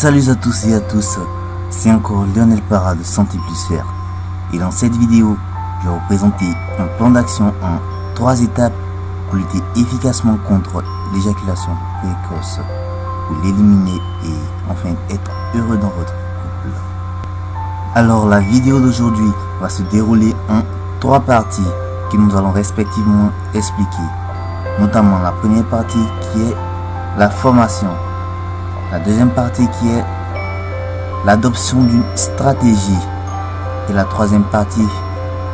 Salut à tous et à tous, c'est encore Lionel Para de Santé Plus Faire. Et dans cette vidéo, je vais vous présenter un plan d'action en 3 étapes pour lutter efficacement contre l'éjaculation précoce, pour l'éliminer et enfin être heureux dans votre couple. Alors la vidéo d'aujourd'hui va se dérouler en 3 parties que nous allons respectivement expliquer. Notamment la première partie qui est la formation. La deuxième partie qui est l'adoption d'une stratégie. Et la troisième partie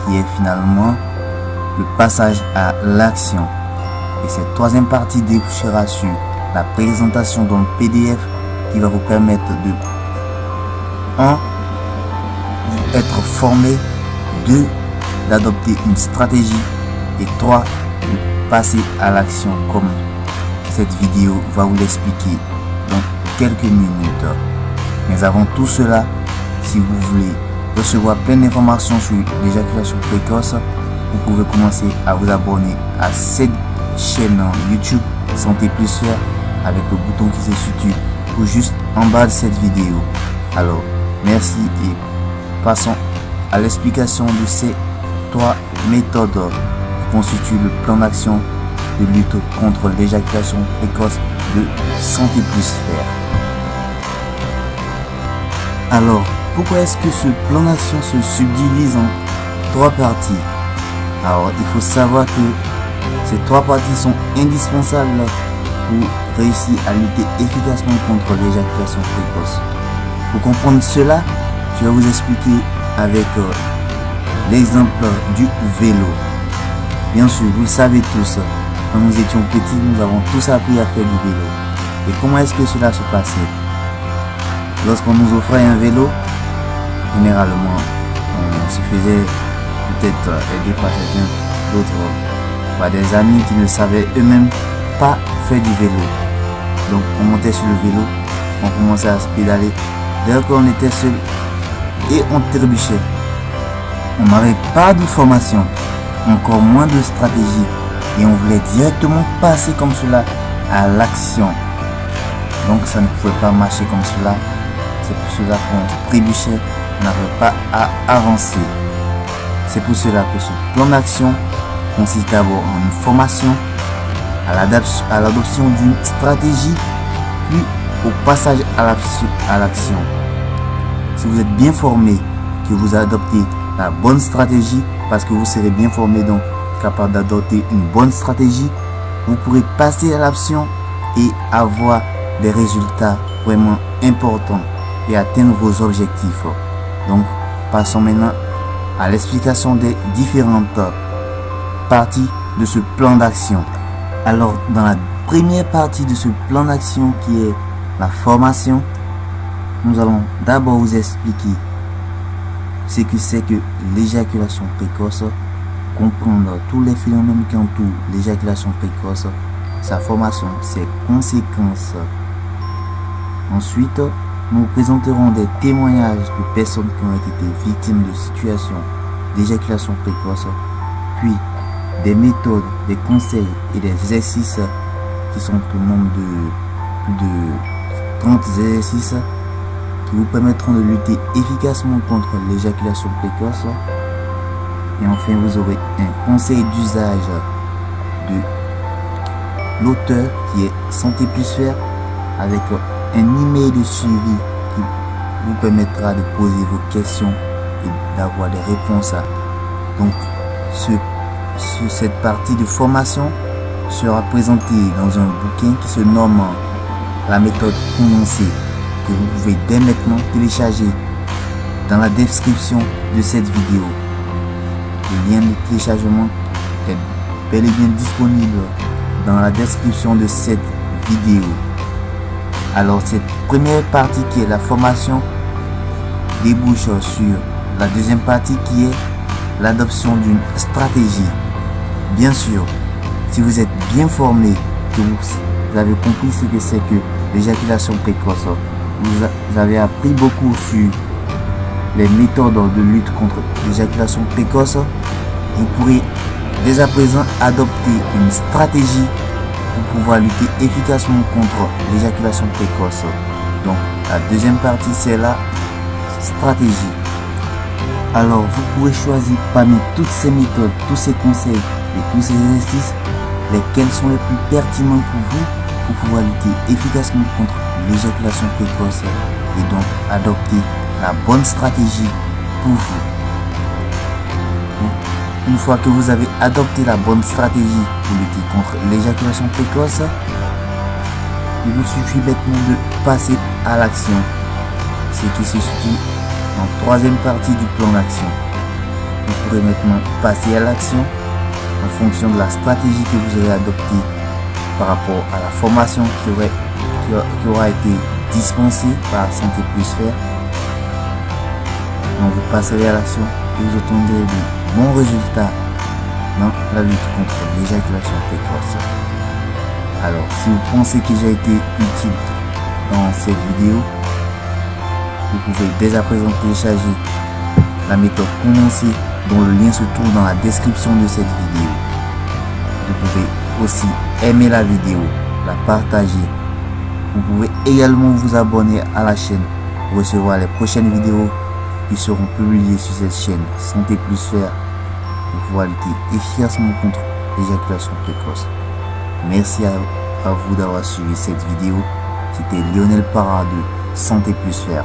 qui est finalement le passage à l'action. Et cette troisième partie débouchera sur la présentation d'un PDF qui va vous permettre de 1. Être formé, 2. D'adopter une stratégie et 3. De passer à l'action comme cette vidéo va vous l'expliquer dans quelques minutes. Mais avant tout cela, si vous voulez recevoir plein d'informations sur l'éjaculation précoce, vous pouvez commencer à vous abonner à cette chaîne YouTube Santé Plus Faire avec le bouton qui se situe tout juste en bas de cette vidéo. Alors, merci et passons à l'explication de ces 3 méthodes qui constituent le plan d'action de lutte contre l'éjaculation précoce de Santé Plus Faire. Alors, pourquoi est-ce que ce plan d'action se subdivise en 3 parties? Alors, il faut savoir que ces 3 parties sont indispensables pour réussir à lutter efficacement contre l'éjaculation précoce. Pour comprendre cela, je vais vous expliquer avec l'exemple du vélo. Bien sûr, vous le savez tous, quand nous étions petits, nous avons tous appris à faire du vélo. Et comment est-ce que cela se passait? Lorsqu'on nous offrait un vélo, généralement, on se faisait peut-être aider par quelqu'un d'autre, par des amis qui ne savaient eux-mêmes pas faire du vélo. Donc on montait sur le vélo, on commençait à se pédaler. Dès qu'on était seul et on trébuchait. On n'avait pas de formation, encore moins de stratégie. Et on voulait directement passer comme cela à l'action. Donc ça ne pouvait pas marcher comme cela. C'est pour cela qu'on trébuchait, on n'avait pas à avancer. C'est pour cela que ce plan d'action consiste d'abord en une formation, à l'adoption d'une stratégie, puis au passage à l'action. Si vous êtes bien formé, que vous adoptez la bonne stratégie, parce que vous serez bien formé, donc capable d'adopter une bonne stratégie, vous pourrez passer à l'action et avoir des résultats vraiment importants et atteindre vos objectifs. Donc passons maintenant à l'explication des différentes parties de ce plan d'action. Alors dans la première partie de ce plan d'action qui est la formation, nous allons d'abord vous expliquer ce que c'est que l'éjaculation précoce, comprendre tous les phénomènes qui entourent l'éjaculation précoce, sa formation, ses conséquences. Ensuite, nous présenterons des témoignages de personnes qui ont été victimes de situations d'éjaculation précoce, puis des méthodes, des conseils et des exercices qui sont au nombre de plus de 30 exercices qui vous permettront de lutter efficacement contre l'éjaculation précoce. Et enfin, vous aurez un conseil d'usage de l'auteur qui est Santé Plus Faire avec un email de suivi qui vous permettra de poser vos questions et d'avoir des réponses. Donc, cette partie de formation sera présentée dans un bouquin qui se nomme la méthode condensée, que vous pouvez dès maintenant télécharger dans la description de cette vidéo. Le lien de téléchargement est bel et bien disponible dans la description de cette vidéo. Alors cette première partie qui est la formation débouche sur la deuxième partie qui est l'adoption d'une stratégie. Bien sûr, si vous êtes bien formé, que vous avez compris ce que c'est que l'éjaculation précoce, vous avez appris beaucoup sur les méthodes de lutte contre l'éjaculation précoce, vous pourrez dès à présent adopter une stratégie pour pouvoir lutter efficacement contre l'éjaculation précoce. Donc La deuxième partie, c'est la stratégie. Alors, vous pouvez choisir parmi toutes ces méthodes, tous ces conseils et tous ces exercices, lesquels sont les plus pertinents pour vous pour pouvoir lutter efficacement contre l'éjaculation précoce et donc adopter la bonne stratégie pour vous. Une fois que vous avez adopté la bonne stratégie pour lutter contre l'éjaculation précoce, il vous suffit maintenant de passer à l'action, ce qui se situe en troisième partie du plan d'action. Vous pourrez maintenant passer à l'action en fonction de la stratégie que vous aurez adoptée par rapport à la formation qui aura été dispensée par Santé Plus Faire. Donc vous passerez à l'action et vous obtiendrez de bons résultats dans la lutte contre l'éjaculation précoce. Alors, si vous pensez que j'ai été utile dans cette vidéo, vous pouvez dès à présent télécharger la méthode condensée dont le lien se trouve dans la description de cette vidéo. Vous pouvez aussi aimer la vidéo, la partager. Vous pouvez également vous abonner à la chaîne pour recevoir les prochaines vidéos qui seront publiées sur cette chaîne Santé Plus Faire pour pouvoir lutter efficacement contre l'éjaculation précoce. Merci à vous d'avoir suivi cette vidéo. C'était Lionel Parra de Santé Plus Faire.